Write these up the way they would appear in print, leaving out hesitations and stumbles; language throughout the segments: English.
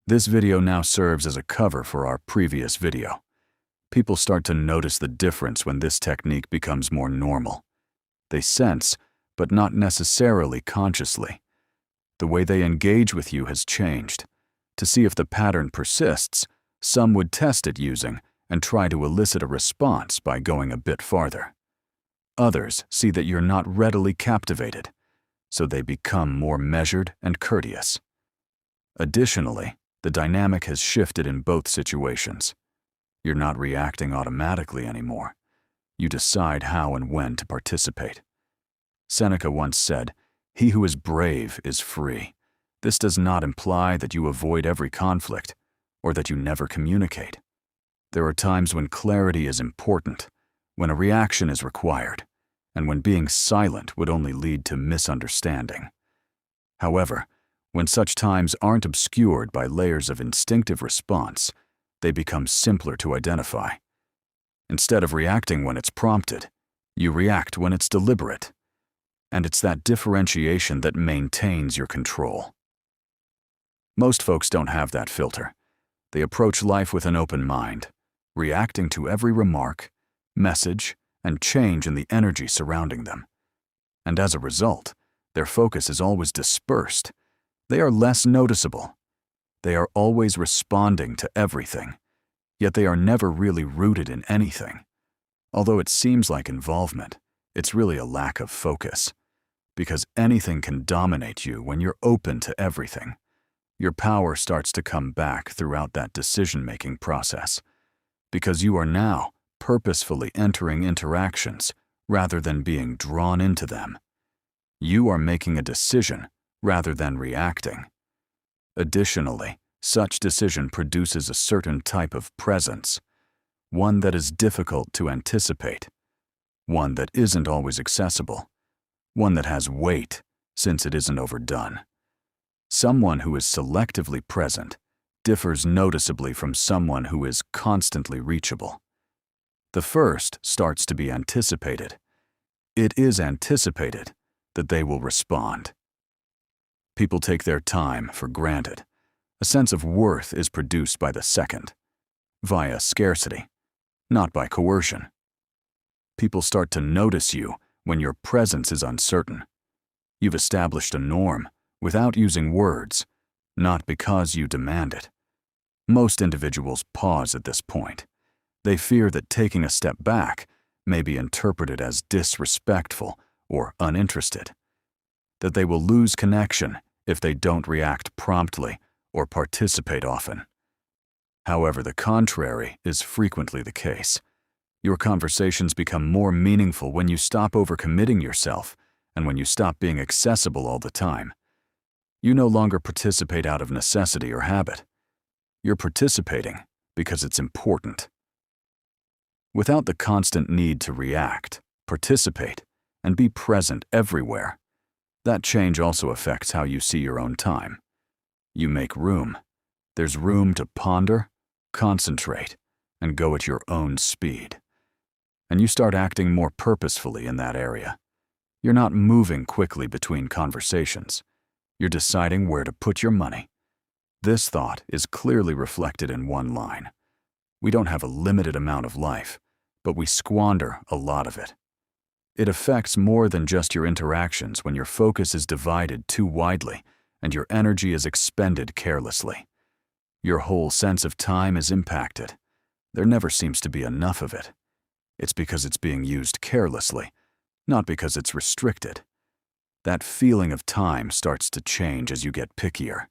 This video now serves as a cover for our previous video. People start to notice the difference when this technique becomes more normal. They sense, but not necessarily consciously. The way they engage with you has changed. To see if the pattern persists, some would test it using and try to elicit a response by going a bit farther. Others see that you're not readily captivated, so they become more measured and courteous. Additionally, the dynamic has shifted in both situations. You're not reacting automatically anymore. You decide how and when to participate. Seneca once said, "He who is brave is free." This does not imply that you avoid every conflict or that you never communicate. There are times when clarity is important, when a reaction is required, and when being silent would only lead to misunderstanding. However, when such times aren't obscured by layers of instinctive response, they become simpler to identify. Instead of reacting when it's prompted, you react when it's deliberate. And it's that differentiation that maintains your control. Most folks don't have that filter. They approach life with an open mind, reacting to every remark, message, and change in the energy surrounding them. And as a result, their focus is always dispersed. They are less noticeable. They are always responding to everything, yet they are never really rooted in anything. Although it seems like involvement, it's really a lack of focus. Because anything can dominate you when you're open to everything. Your power starts to come back throughout that decision-making process. Because you are now purposefully entering interactions rather than being drawn into them. You are making a decision rather than reacting. Additionally, such decision produces a certain type of presence, one that is difficult to anticipate, one that isn't always accessible, one that has weight since it isn't overdone. Someone who is selectively present differs noticeably from someone who is constantly reachable. The first starts to be anticipated. It is anticipated that they will respond. People take their time for granted. A sense of worth is produced by the second, via scarcity, not by coercion. People start to notice you when your presence is uncertain. You've established a norm without using words, not because you demand it. Most individuals pause at this point. They fear that taking a step back may be interpreted as disrespectful or uninterested, that they will lose connection if they don't react promptly or participate often. However, the contrary is frequently the case. Your conversations become more meaningful when you stop overcommitting yourself and when you stop being accessible all the time. You no longer participate out of necessity or habit. You're participating because it's important. Without the constant need to react, participate, and be present everywhere, that change also affects how you see your own time. You make room. There's room to ponder, concentrate, and go at your own speed. And you start acting more purposefully in that area. You're not moving quickly between conversations. You're deciding where to put your money. This thought is clearly reflected in one line. We don't have a limited amount of life, but we squander a lot of it. It affects more than just your interactions when your focus is divided too widely and your energy is expended carelessly. Your whole sense of time is impacted. There never seems to be enough of it. It's because it's being used carelessly, not because it's restricted. That feeling of time starts to change as you get pickier.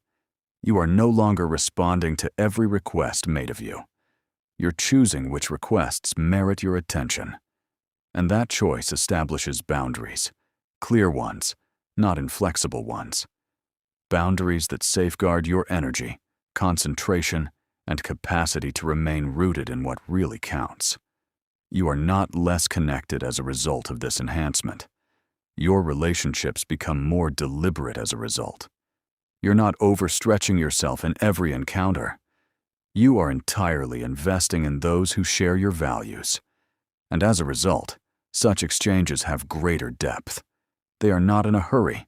You are no longer responding to every request made of you. You're choosing which requests merit your attention. And that choice establishes boundaries, clear ones, not inflexible ones. Boundaries that safeguard your energy, concentration, and capacity to remain rooted in what really counts. You are not less connected as a result of this enhancement. Your relationships become more deliberate as a result. You're not overstretching yourself in every encounter. You are entirely investing in those who share your values. And as a result, such exchanges have greater depth. They are not in a hurry.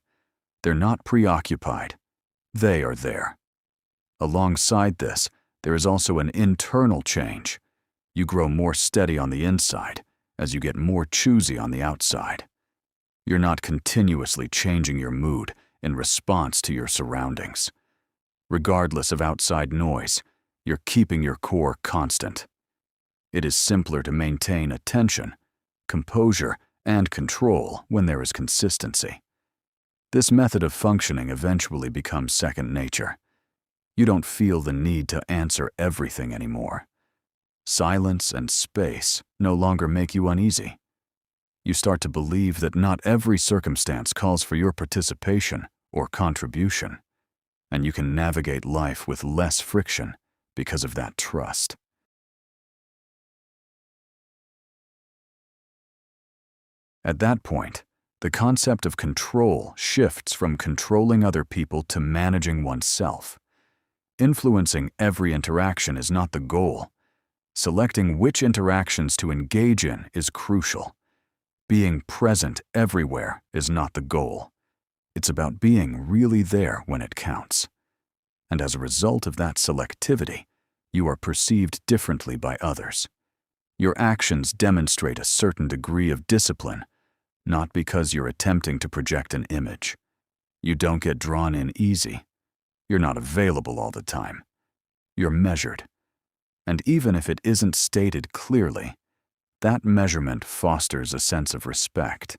They're not preoccupied. They are there. Alongside this, there is also an internal change. You grow more steady on the inside as you get more choosy on the outside. You're not continuously changing your mood in response to your surroundings. Regardless of outside noise, you're keeping your core constant. It is simpler to maintain attention, composure, and control when there is consistency. This method of functioning eventually becomes second nature. You don't feel the need to answer everything anymore. Silence and space no longer make you uneasy. You start to believe that not every circumstance calls for your participation or contribution, and you can navigate life with less friction because of that trust. At that point, the concept of control shifts from controlling other people to managing oneself. Influencing every interaction is not the goal. Selecting which interactions to engage in is crucial. Being present everywhere is not the goal. It's about being really there when it counts. And as a result of that selectivity, you are perceived differently by others. Your actions demonstrate a certain degree of discipline, not because you're attempting to project an image. You don't get drawn in easy. You're not available all the time. You're measured. And even if it isn't stated clearly, that measurement fosters a sense of respect.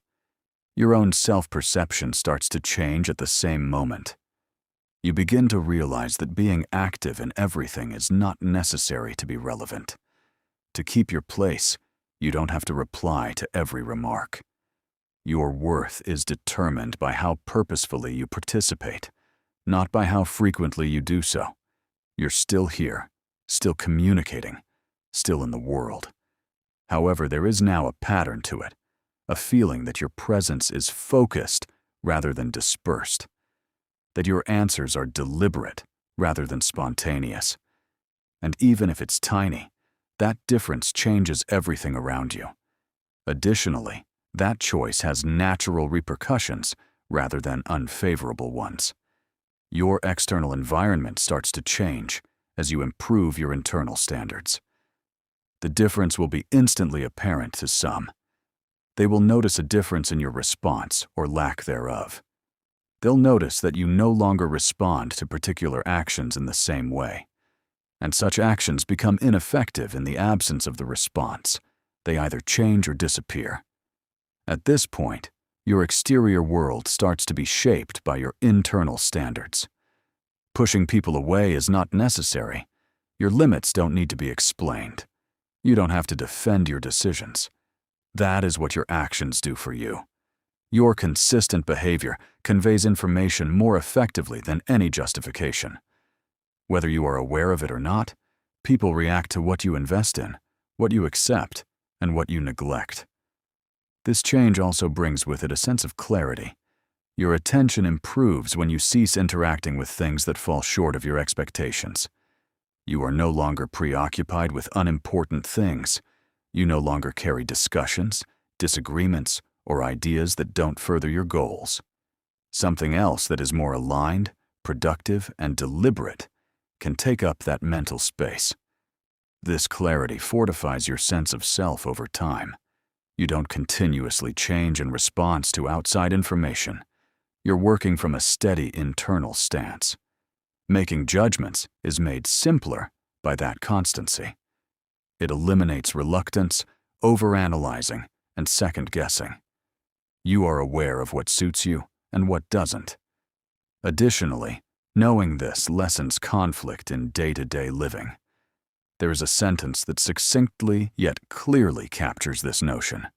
Your own self-perception starts to change at the same moment. You begin to realize that being active in everything is not necessary to be relevant. To keep your place, you don't have to reply to every remark. Your worth is determined by how purposefully you participate, not by how frequently you do so. You're still here, still communicating, still in the world. However, there is now a pattern to it, a feeling that your presence is focused rather than dispersed, that your answers are deliberate rather than spontaneous. And even if it's tiny, that difference changes everything around you. Additionally, that choice has natural repercussions rather than unfavorable ones. Your external environment starts to change as you improve your internal standards. The difference will be instantly apparent to some. They will notice a difference in your response or lack thereof. They'll notice that you no longer respond to particular actions in the same way, and such actions become ineffective in the absence of the response. They either change or disappear. At this point, your exterior world starts to be shaped by your internal standards. Pushing people away is not necessary. Your limits don't need to be explained. You don't have to defend your decisions. That is what your actions do for you. Your consistent behavior conveys information more effectively than any justification. Whether you are aware of it or not, people react to what you invest in, what you accept, and what you neglect. This change also brings with it a sense of clarity. Your attention improves when you cease interacting with things that fall short of your expectations. You are no longer preoccupied with unimportant things. You no longer carry discussions, disagreements, or ideas that don't further your goals. Something else that is more aligned, productive, and deliberate can take up that mental space. This clarity fortifies your sense of self over time. You don't continuously change in response to outside information. You're working from a steady internal stance. Making judgments is made simpler by that constancy. It eliminates reluctance, overanalyzing, and second-guessing. You are aware of what suits you and what doesn't. Additionally, knowing this lessens conflict in day-to-day living. There is a sentence that succinctly yet clearly captures this notion.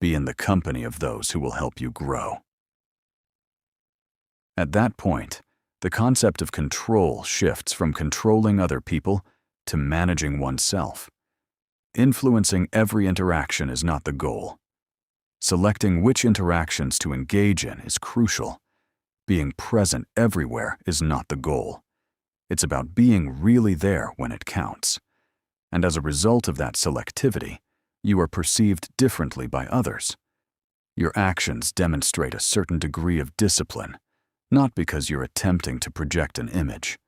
Be in the company of those who will help you grow. At that point, the concept of control shifts from controlling other people to managing oneself. Influencing every interaction is not the goal. Selecting which interactions to engage in is crucial. Being present everywhere is not the goal. It's about being really there when it counts. And as a result of that selectivity, you are perceived differently by others. Your actions demonstrate a certain degree of discipline, not because you're attempting to project an image.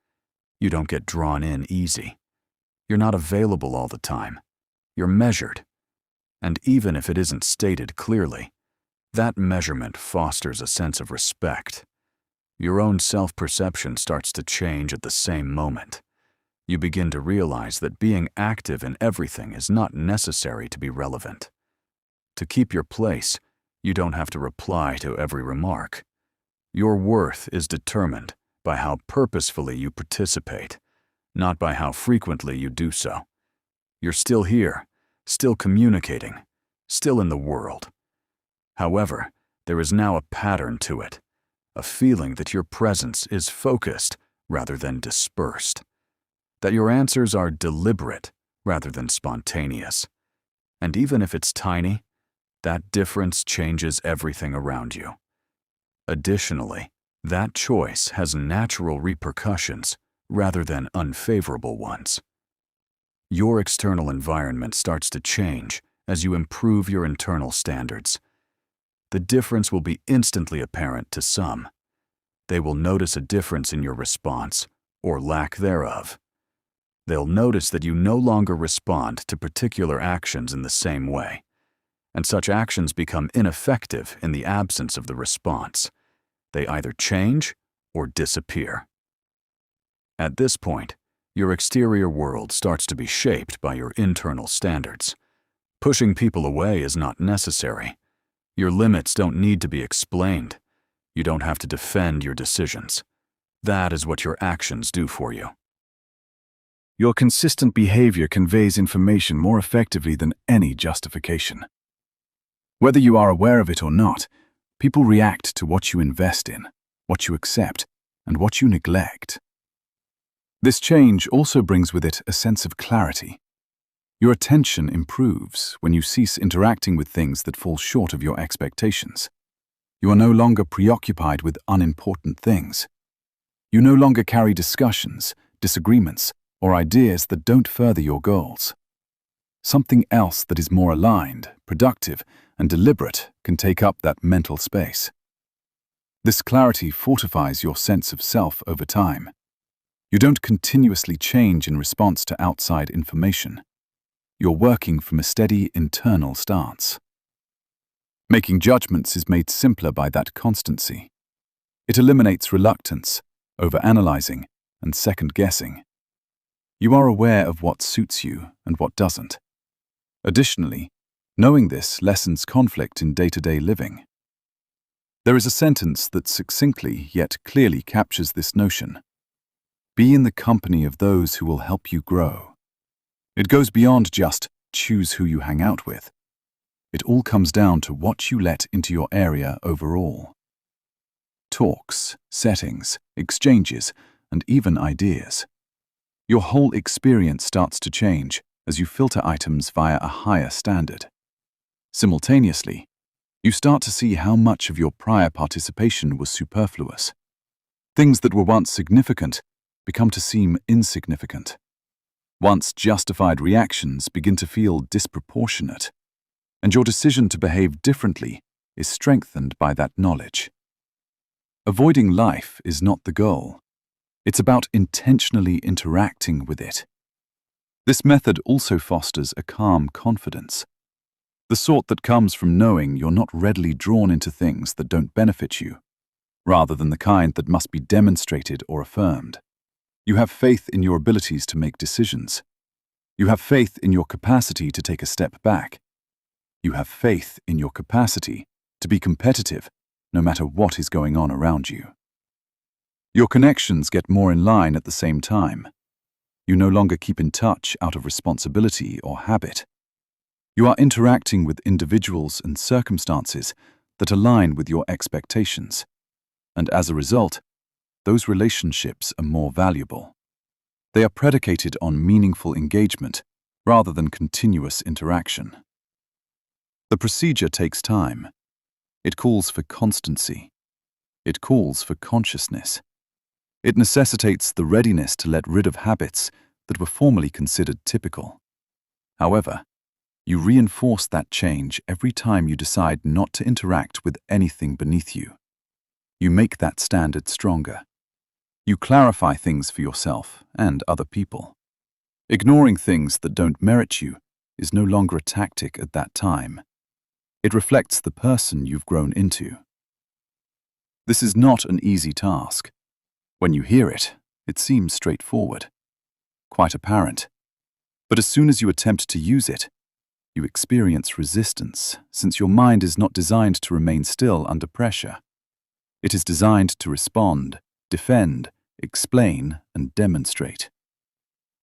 You don't get drawn in easy. You're not available all the time. You're measured. And even if it isn't stated clearly, that measurement fosters a sense of respect. Your own self-perception starts to change at the same moment. You begin to realize that being active in everything is not necessary to be relevant. To keep your place, you don't have to reply to every remark. Your worth is determined by how purposefully you participate, not by how frequently you do so. You're still here, still communicating, still in the world. However, there is now a pattern to it, a feeling that your presence is focused rather than dispersed, that your answers are deliberate rather than spontaneous. And even if it's tiny, that difference changes everything around you. Additionally, that choice has natural repercussions rather than unfavorable ones. Your external environment starts to change as you improve your internal standards. The difference will be instantly apparent to some. They will notice a difference in your response, or lack thereof. They'll notice that you no longer respond to particular actions in the same way, and such actions become ineffective in the absence of the response. They either change or disappear. At this point, your exterior world starts to be shaped by your internal standards. Pushing people away is not necessary. Your limits don't need to be explained. You don't have to defend your decisions. That is what your actions do for you. Your consistent behavior conveys information more effectively than any justification. Whether you are aware of it or not, people react to what you invest in, what you accept, and what you neglect. This change also brings with it a sense of clarity. Your attention improves when you cease interacting with things that fall short of your expectations. You are no longer preoccupied with unimportant things. You no longer carry discussions, disagreements, or ideas that don't further your goals. Something else that is more aligned, productive, and deliberate can take up that mental space. This clarity fortifies your sense of self over time. You don't continuously change in response to outside information. You're working from a steady internal stance. Making judgments is made simpler by that constancy. It eliminates reluctance, overanalyzing, and second-guessing. You are aware of what suits you and what doesn't. Additionally, knowing this lessens conflict in day-to-day living. There is a sentence that succinctly yet clearly captures this notion. Be in the company of those who will help you grow. It goes beyond just choose who you hang out with. It all comes down to what you let into your area overall. Talks, settings, exchanges, and even ideas. Your whole experience starts to change as you filter items via a higher standard. Simultaneously, you start to see how much of your prior participation was superfluous. Things that were once significant become to seem insignificant. Once justified reactions begin to feel disproportionate, and your decision to behave differently is strengthened by that knowledge. Avoiding life is not the goal. It's about intentionally interacting with it. This method also fosters a calm confidence, the sort that comes from knowing you're not readily drawn into things that don't benefit you, rather than the kind that must be demonstrated or affirmed. You have faith in your abilities to make decisions. You have faith in your capacity to take a step back. You have faith in your capacity to be competitive no matter what is going on around you. Your connections get more in line at the same time. You no longer keep in touch out of responsibility or habit. You are interacting with individuals and circumstances that align with your expectations, and as a result, those relationships are more valuable. They are predicated on meaningful engagement rather than continuous interaction. The procedure takes time. It calls for constancy. It calls for consciousness. It necessitates the readiness to let rid of habits that were formerly considered typical. However, you reinforce that change every time you decide not to interact with anything beneath you. You make that standard stronger. You clarify things for yourself and other people. Ignoring things that don't merit you is no longer a tactic at that time. It reflects the person you've grown into. This is not an easy task. When you hear it, it seems straightforward, quite apparent. But as soon as you attempt to use it, you experience resistance, since your mind is not designed to remain still under pressure. It is designed to respond, defend, explain, and demonstrate.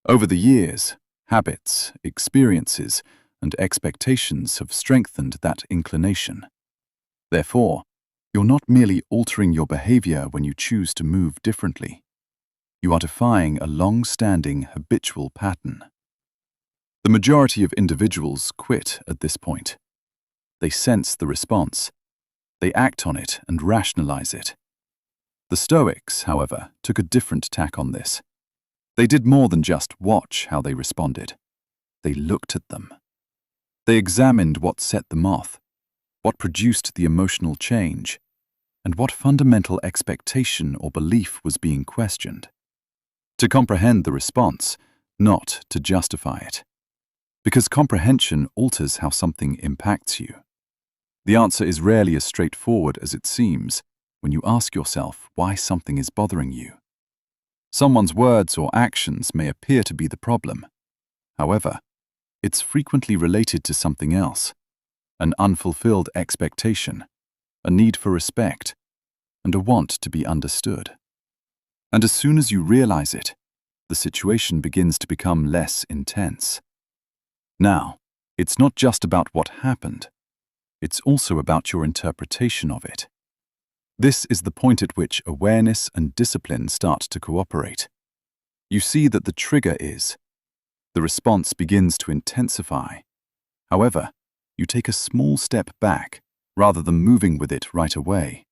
Over the years, habits, experiences, and expectations have strengthened that inclination. Therefore, you're not merely altering your behavior when you choose to move differently. You are defying a long-standing habitual pattern. The majority of individuals quit at this point. They sense the response. They act on it and rationalize it. The Stoics, however, took a different tack on this. They did more than just watch how they responded. They looked at them. They examined what set them off, what produced the emotional change, and what fundamental expectation or belief was being questioned. To comprehend the response, not to justify it. Because comprehension alters how something impacts you. The answer is rarely as straightforward as it seems when you ask yourself why something is bothering you. Someone's words or actions may appear to be the problem. However, it's frequently related to something else, an unfulfilled expectation, a need for respect, and a want to be understood. And as soon as you realize it, the situation begins to become less intense. Now, it's not just about what happened. It's also about your interpretation of it. This is the point at which awareness and discipline start to cooperate. You see that the trigger is. The response begins to intensify. However, you take a small step back rather than moving with it right away.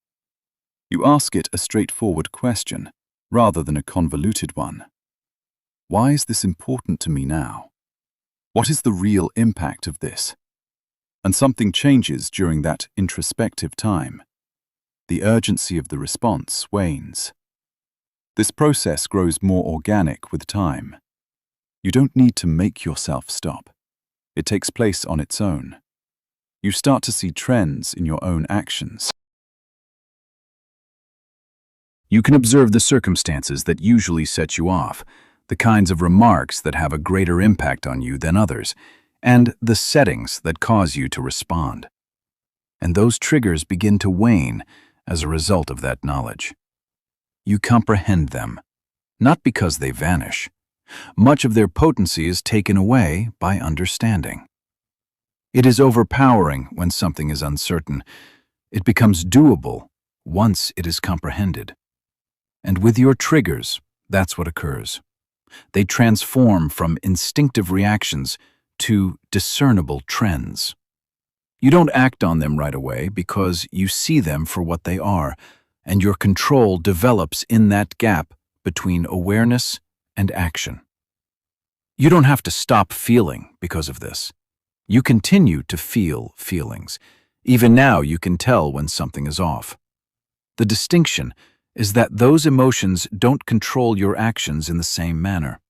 You ask it a straightforward question rather than a convoluted one. Why is this important to me now? What is the real impact of this? And something changes during that introspective time. The urgency of the response wanes. This process grows more organic with time. You don't need to make yourself stop. It takes place on its own. You start to see trends in your own actions. You can observe the circumstances that usually set you off, the kinds of remarks that have a greater impact on you than others, and the settings that cause you to respond. And those triggers begin to wane as a result of that knowledge. You comprehend them, not because they vanish. Much of their potency is taken away by understanding. It is overpowering when something is uncertain. It becomes doable once it is comprehended. And with your triggers, that's what occurs. They transform from instinctive reactions to discernible trends. You don't act on them right away because you see them for what they are, and your control develops in that gap between awareness and action. You don't have to stop feeling because of this. You continue to feel feelings. Even now, you can tell when something is off. The distinction is that those emotions don't control your actions in the same manner.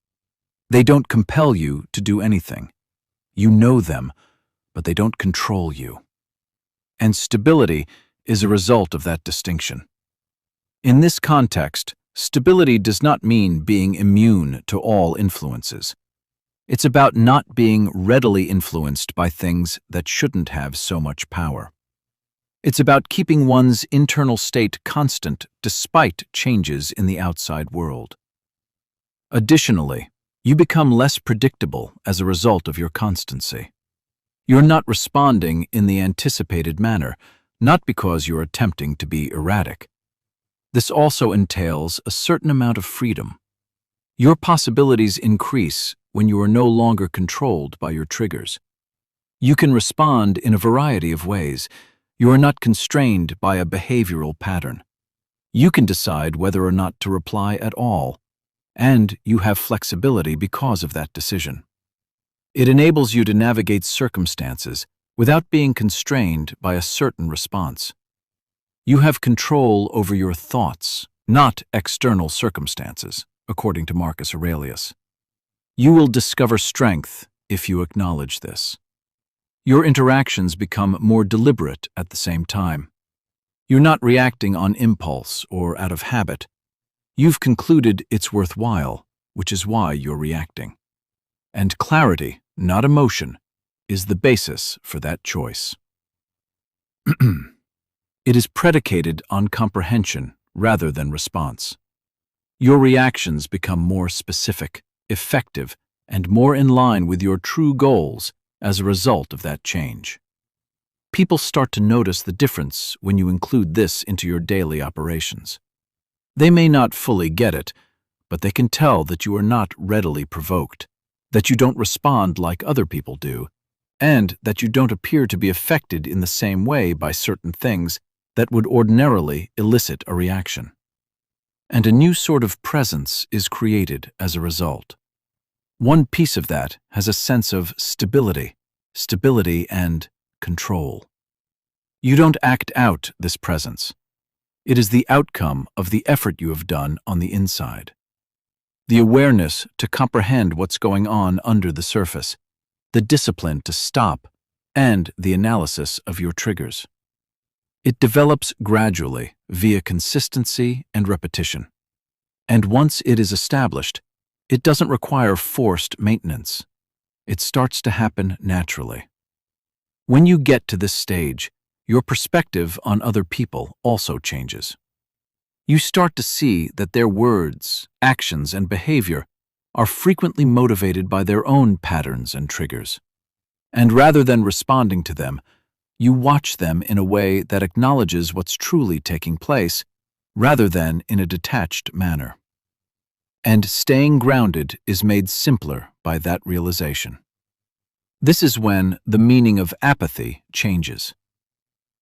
They don't compel you to do anything. You know them, but they don't control you. And stability is a result of that distinction. In this context, stability does not mean being immune to all influences. It's about not being readily influenced by things that shouldn't have so much power. It's about keeping one's internal state constant despite changes in the outside world. Additionally, you become less predictable as a result of your constancy. You're not responding in the anticipated manner, not because you're attempting to be erratic. This also entails a certain amount of freedom. Your possibilities increase when you are no longer controlled by your triggers. You can respond in a variety of ways. You are not constrained by a behavioral pattern. You can decide whether or not to reply at all, and you have flexibility because of that decision. It enables you to navigate circumstances without being constrained by a certain response. You have control over your thoughts, not external circumstances, according to Marcus Aurelius. You will discover strength if you acknowledge this. Your interactions become more deliberate at the same time. You're not reacting on impulse or out of habit. You've concluded it's worthwhile, which is why you're reacting. And clarity, not emotion, is the basis for that choice. It is predicated on comprehension rather than response. Your reactions become more specific, effective, and more in line with your true goals as a result of that change. People start to notice the difference when you include this into your daily operations. They may not fully get it, but they can tell that you are not readily provoked, that you don't respond like other people do, and that you don't appear to be affected in the same way by certain things that would ordinarily elicit a reaction. And a new sort of presence is created as a result. One piece of that has a sense of stability and control. You don't act out this presence. It is the outcome of the effort you have done on the inside. The awareness to comprehend what's going on under the surface, the discipline to stop, and the analysis of your triggers. It develops gradually via consistency and repetition. And once it is established, it doesn't require forced maintenance. It starts to happen naturally. When you get to this stage, your perspective on other people also changes. You start to see that their words, actions, and behavior are frequently motivated by their own patterns and triggers. And rather than responding to them, you watch them in a way that acknowledges what's truly taking place, rather than in a detached manner. And staying grounded is made simpler by that realization. This is when the meaning of apathy changes.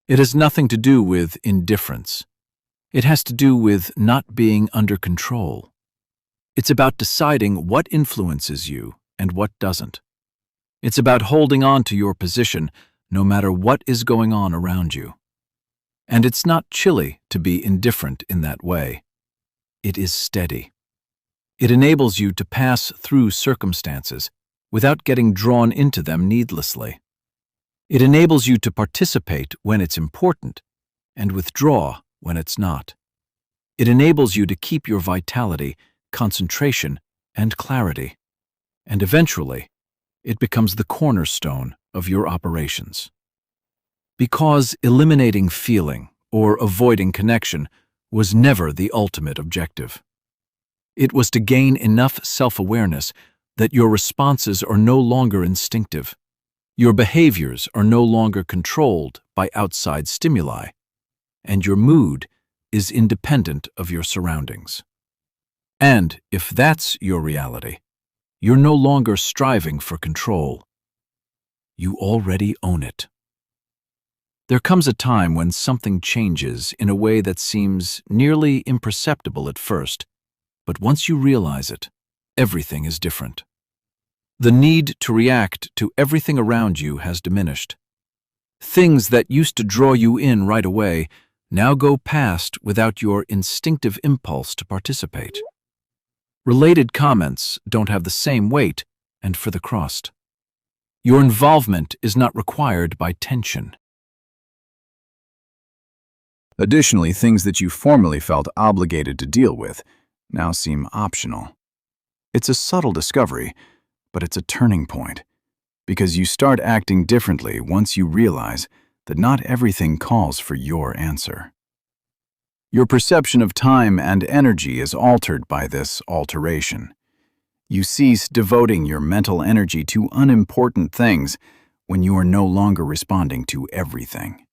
It has nothing to do with indifference. It has to do with not being under control. It's about deciding what influences you and what doesn't. It's about holding on to your position no matter what is going on around you. And it's not chilly to be indifferent in that way. It is steady. It enables you to pass through circumstances without getting drawn into them needlessly. It enables you to participate when it's important and withdraw when it's not. It enables you to keep your vitality, concentration, and clarity. And eventually, it becomes the cornerstone of your operations. Because eliminating feeling or avoiding connection was never the ultimate objective. It was to gain enough self-awareness that your responses are no longer instinctive. Your behaviors are no longer controlled by outside stimuli, and your mood is independent of your surroundings. And if that's your reality, you're no longer striving for control. You already own it. There comes a time when something changes in a way that seems nearly imperceptible at first, but once you realize it, everything is different. The need to react to everything around you has diminished. Things that used to draw you in right away now go past without your instinctive impulse to participate. Related comments don't have the same weight, and for the crust. Your involvement is not required by tension. Additionally, things that you formerly felt obligated to deal with now seem optional. It's a subtle discovery, but it's a turning point, because you start acting differently once you realize that not everything calls for your answer. Your perception of time and energy is altered by this alteration. You cease devoting your mental energy to unimportant things when you are no longer responding to everything.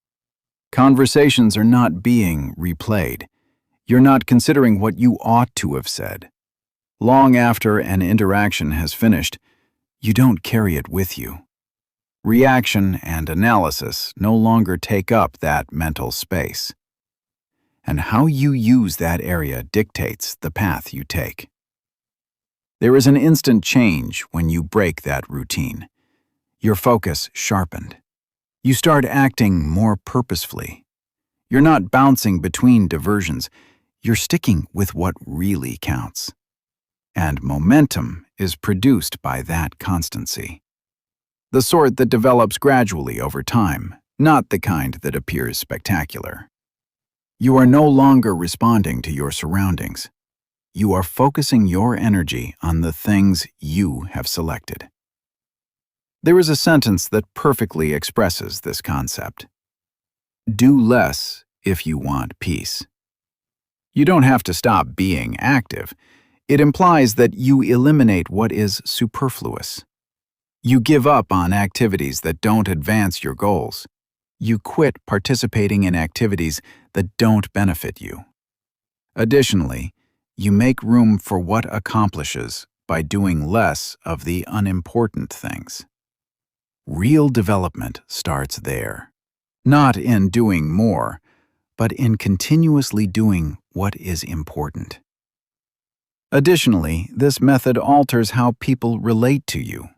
Conversations are not being replayed. You're not considering what you ought to have said. Long after an interaction has finished, you don't carry it with you. Reaction and analysis no longer take up that mental space. And how you use that area dictates the path you take. There is an instant change when you break that routine. Your focus sharpened. You start acting more purposefully. You're not bouncing between diversions. you're sticking with what really counts. And momentum is produced by that constancy. The sort that develops gradually over time, not the kind that appears spectacular. You are no longer responding to your surroundings. You are focusing your energy on the things you have selected. There is a sentence that perfectly expresses this concept. Do less if you want peace. You don't have to stop being active. It implies that you eliminate what is superfluous. You give up on activities that don't advance your goals. You quit participating in activities that don't benefit you. Additionally, you make room for what accomplishes by doing less of the unimportant things. Real development starts there, not in doing more, but in continuously doing what is important. Additionally, this method alters how people relate to you.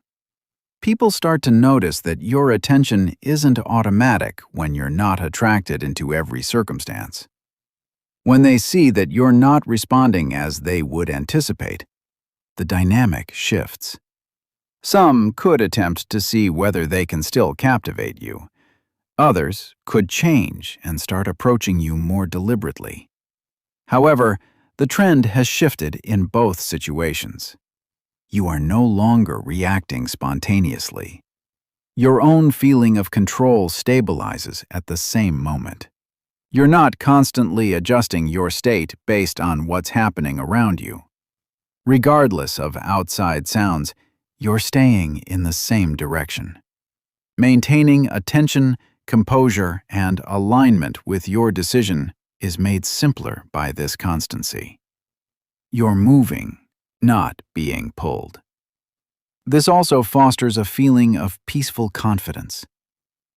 People start to notice that your attention isn't automatic when you're not attracted into every circumstance. When they see that you're not responding as they would anticipate, the dynamic shifts. Some could attempt to see whether they can still captivate you. Others could change and start approaching you more deliberately. However, the trend has shifted in both situations. You are no longer reacting spontaneously. Your own feeling of control stabilizes at the same moment. You're not constantly adjusting your state based on what's happening around you. Regardless of outside sounds, you're staying in the same direction. Maintaining attention, composure, and alignment with your decision is made simpler by this constancy. You're moving, not being pulled. This also fosters a feeling of peaceful confidence,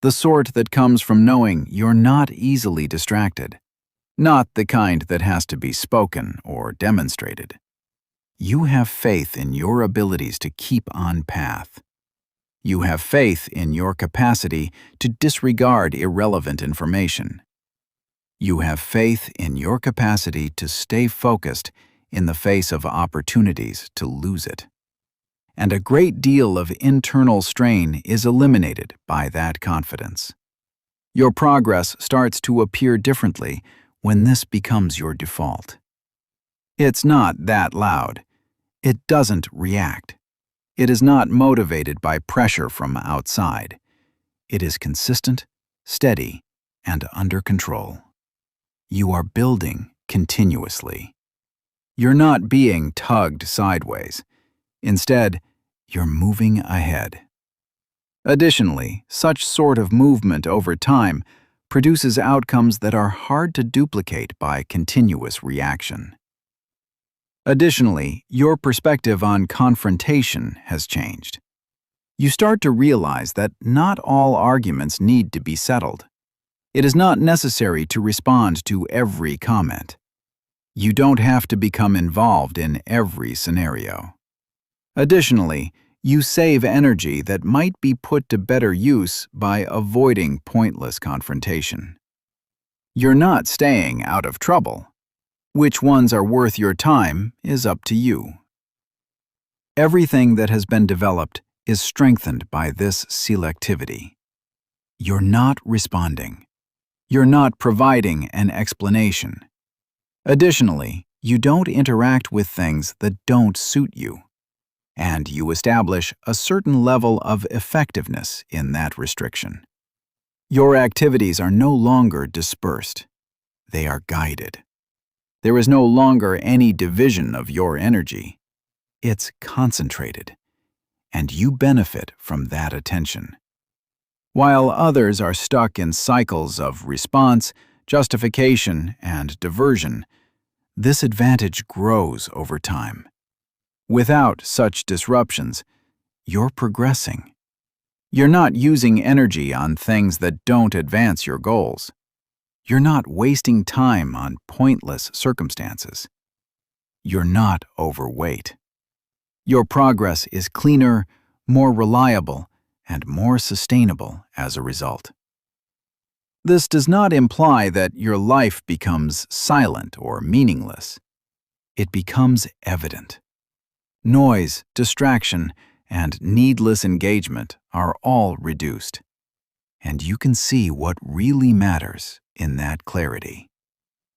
the sort that comes from knowing you're not easily distracted, not the kind that has to be spoken or demonstrated. You have faith in your abilities to keep on path. You have faith in your capacity to disregard irrelevant information. You have faith in your capacity to stay focused in the face of opportunities to lose it. And a great deal of internal strain is eliminated by that confidence. Your progress starts to appear differently when this becomes your default. It's not that loud. It doesn't react. It is not motivated by pressure from outside. It is consistent, steady, and under control. You are building continuously. You're not being tugged sideways. Instead, you're moving ahead. Additionally, such sort of movement over time produces outcomes that are hard to duplicate by continuous reaction. Additionally, your perspective on confrontation has changed. You start to realize that not all arguments need to be settled. It is not necessary to respond to every comment. You don't have to become involved in every scenario. Additionally, you save energy that might be put to better use by avoiding pointless confrontation. You're not staying out of trouble. Which ones are worth your time is up to you. Everything that has been developed is strengthened by this selectivity. You're not responding. You're not providing an explanation. Additionally, you don't interact with things that don't suit you, and you establish a certain level of effectiveness in that restriction. Your activities are no longer dispersed. They are guided. There is no longer any division of your energy. It's concentrated, and you benefit from that attention. While others are stuck in cycles of response, justification, and diversion, this advantage grows over time. Without such disruptions, you're progressing. You're not using energy on things that don't advance your goals. You're not wasting time on pointless circumstances. You're not overweight. Your progress is cleaner, more reliable, and more sustainable as a result. This does not imply that your life becomes silent or meaningless. It becomes evident. Noise, distraction, and needless engagement are all reduced. And you can see what really matters in that clarity.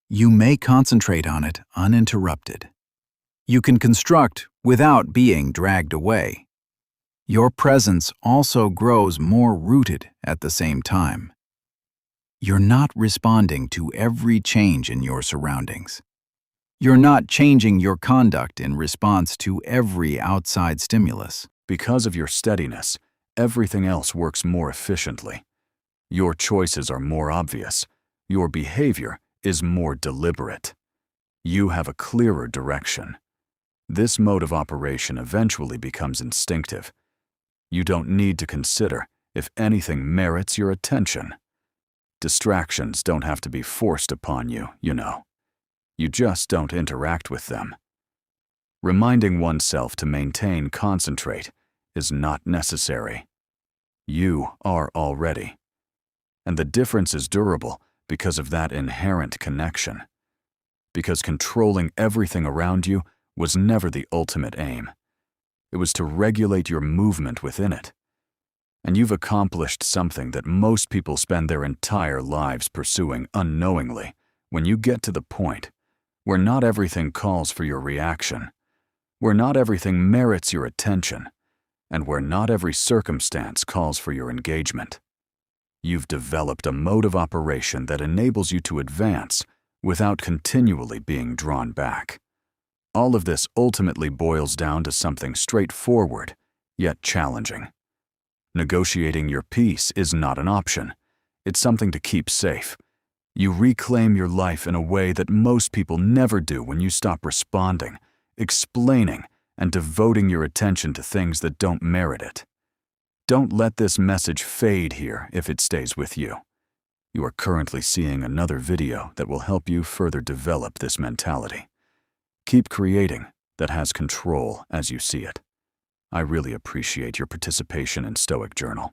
You may concentrate on it uninterrupted. You can construct without being dragged away. Your presence also grows more rooted at the same time. You're not responding to every change in your surroundings. You're not changing your conduct in response to every outside stimulus. Because of your steadiness, everything else works more efficiently. Your choices are more obvious. Your behavior is more deliberate. You have a clearer direction. This mode of operation eventually becomes instinctive. You don't need to consider if anything merits your attention. Distractions don't have to be forced upon you, you know. You just don't interact with them. Reminding oneself to maintain concentrate is not necessary. You are already. And the difference is durable because of that inherent connection. Because controlling everything around you was never the ultimate aim. It was to regulate your movement within it. And you've accomplished something that most people spend their entire lives pursuing unknowingly when you get to the point where not everything calls for your reaction, where not everything merits your attention, and where not every circumstance calls for your engagement. You've developed a mode of operation that enables you to advance without continually being drawn back. All of this ultimately boils down to something straightforward, yet challenging. Negotiating your peace is not an option. It's something to keep safe. You reclaim your life in a way that most people never do when you stop responding, explaining, and devoting your attention to things that don't merit it. Don't let this message fade here if it stays with you. You are currently seeing another video that will help you further develop this mentality. Keep creating that has control as you see it. I really appreciate your participation in Stoic Journal.